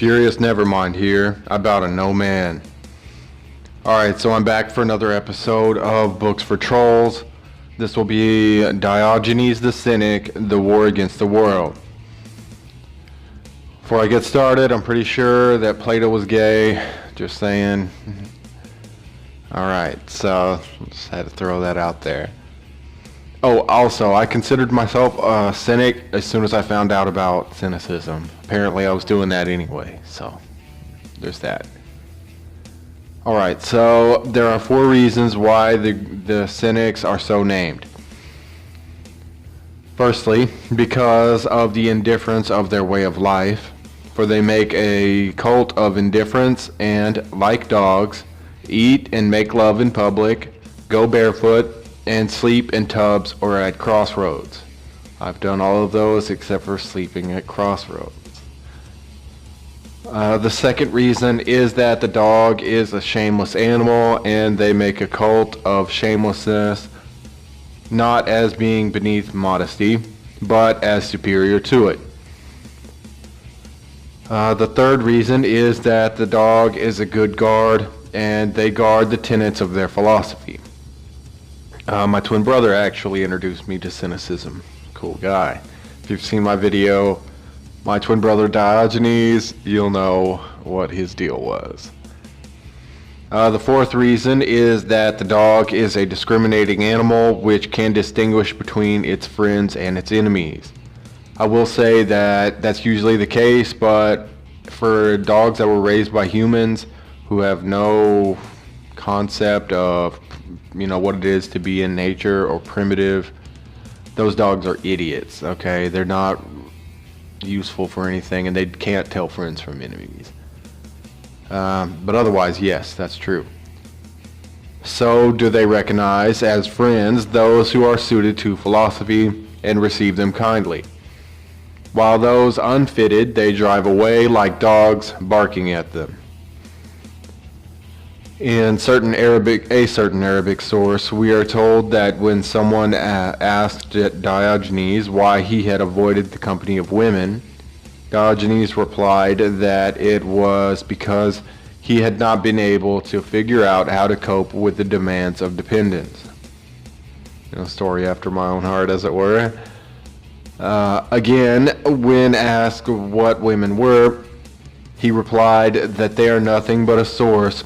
Furious Nevermind here, about a no man. Alright, so I'm back for another episode of Books for Trolls. This will be Diogenes the Cynic, The War Against the World. Before I get started, I'm pretty sure that Plato was gay. Just saying. Alright, so just had to throw that out there. Oh, also, I considered myself a cynic as soon as I found out about cynicism. Apparently I was doing that anyway, so there's that. Alright, so there are 4 reasons why the cynics are so named. Firstly, because of the indifference of their way of life, for they make a cult of indifference and, like dogs, eat and make love in public, go barefoot, and sleep in tubs or at crossroads. I've done all of those except for sleeping at crossroads. The second reason is that the dog is a shameless animal and they make a cult of shamelessness, not as being beneath modesty, but as superior to it. The third reason is that the dog is a good guard and they guard the tenets of their philosophy. My twin brother actually introduced me to cynicism. Cool guy. If you've seen my video, my twin brother Diogenes, you'll know what his deal was. The fourth reason is that the dog is a discriminating animal which can distinguish between its friends and its enemies. I will say that that's usually the case, but for dogs that were raised by humans who have no concept of what it is to be in nature or primitive, those dogs are idiots, okay? They're not useful for anything and they can't tell friends from enemies. But otherwise, yes, that's true. So do they recognize as friends those who are suited to philosophy and receive them kindly, while those unfitted they drive away like dogs barking at them. In a certain Arabic source, we are told that when someone asked Diogenes why he had avoided the company of women, Diogenes replied that it was because he had not been able to figure out how to cope with the demands of dependence. Story after my own heart, as it were. Again, when asked what women were, he replied that they are nothing but a source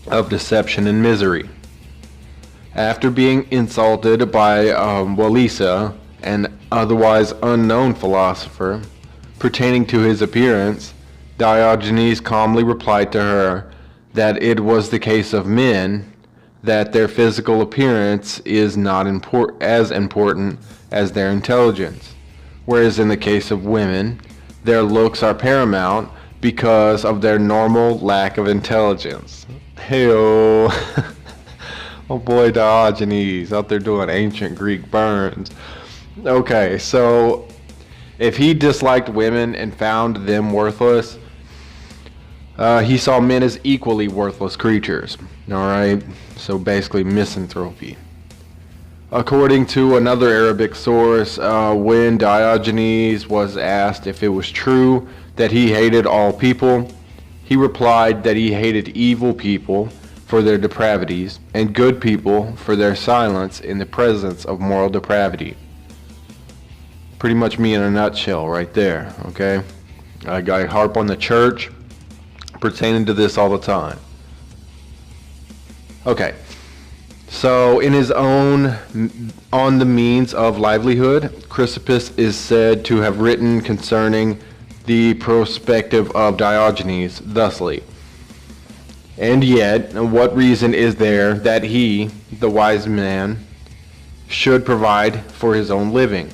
of deception and misery. After being insulted by Walisa, an otherwise unknown philosopher, pertaining to his appearance, Diogenes calmly replied to her that it was the case of men that their physical appearance is not as important as their intelligence, whereas in the case of women, their looks are paramount because of their normal lack of intelligence. Hey-o. Oh boy, Diogenes out there doing ancient Greek burns. Okay, so if he disliked women and found them worthless, he saw men as equally worthless creatures. Alright, so basically misanthropy. According to another Arabic source, when Diogenes was asked if it was true that he hated all people, he replied that he hated evil people for their depravities and good people for their silence in the presence of moral depravity. Pretty much me in a nutshell right there, okay? I harp on the church pertaining to this all the time. Okay, so in his own On the Means of Livelihood, Chrysippus is said to have written concerning the perspective of Diogenes thusly: and yet, what reason is there that he, the wise man, should provide for his own living?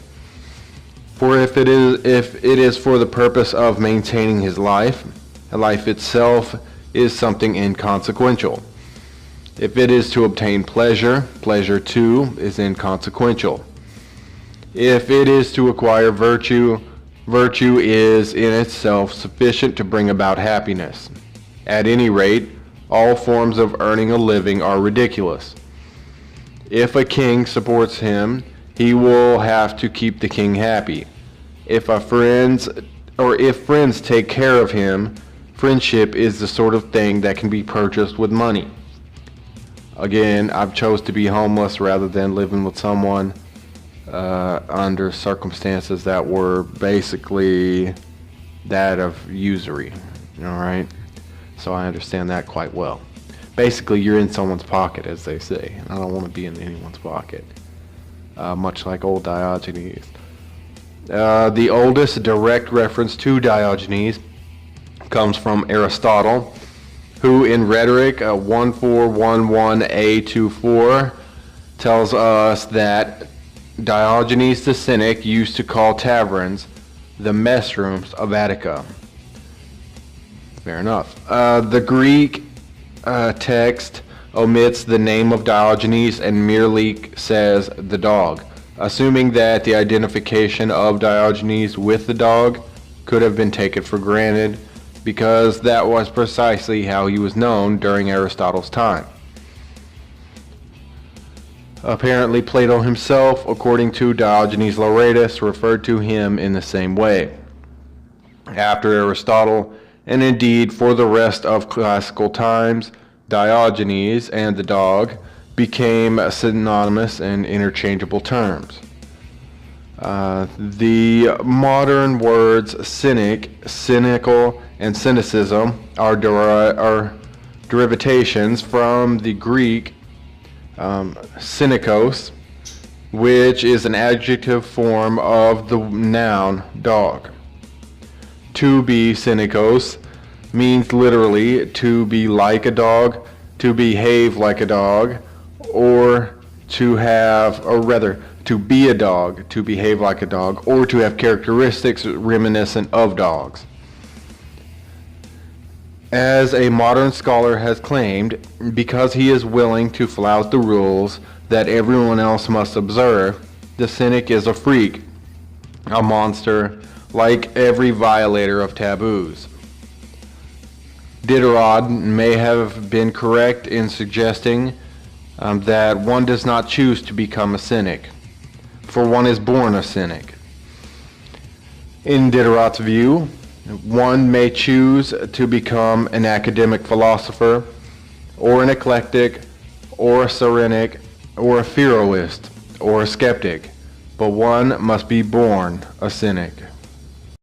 For if it is for the purpose of maintaining his life itself is something inconsequential. If it is to obtain pleasure, pleasure too is inconsequential. If it is to acquire virtue, virtue is in itself sufficient to bring about happiness. At any rate, all forms of earning a living are ridiculous. If a king supports him, he will have to keep the king happy. If a friend or if friends take care of him, friendship is the sort of thing that can be purchased with money. Again, I've chose to be homeless rather than living with someone under circumstances that were basically that of usury. All right, so I understand that quite well. Basically, you're in someone's pocket, as they say. I don't want to be in anyone's pocket, much like old Diogenes. The oldest direct reference to Diogenes comes from Aristotle, who in Rhetoric 1411a24 tells us that Diogenes the Cynic used to call taverns the mess rooms of Attica. Fair enough. The Greek text omits the name of Diogenes and merely says the dog, assuming that the identification of Diogenes with the dog could have been taken for granted, because that was precisely how he was known during Aristotle's time. Apparently, Plato himself, according to Diogenes Laertius, referred to him in the same way. After Aristotle, and indeed for the rest of classical times, Diogenes and the dog became synonymous and interchangeable terms. The modern words cynic, cynical, and cynicism are derivations from the Greek cynikos, which is an adjective form of the noun dog. To be cynikos means literally to be like a dog, to behave like a dog, or to have, or rather, to be a dog, to behave like a dog, or to have characteristics reminiscent of dogs. As a modern scholar has claimed, because he is willing to flout the rules that everyone else must observe, the cynic is a freak, a monster, like every violator of taboos. Diderot may have been correct in suggesting that one does not choose to become a cynic, for one is born a cynic. In Diderot's view, one may choose to become an academic philosopher, or an eclectic, or a Cynic, or a Pharaohist, or a skeptic, but one must be born a cynic.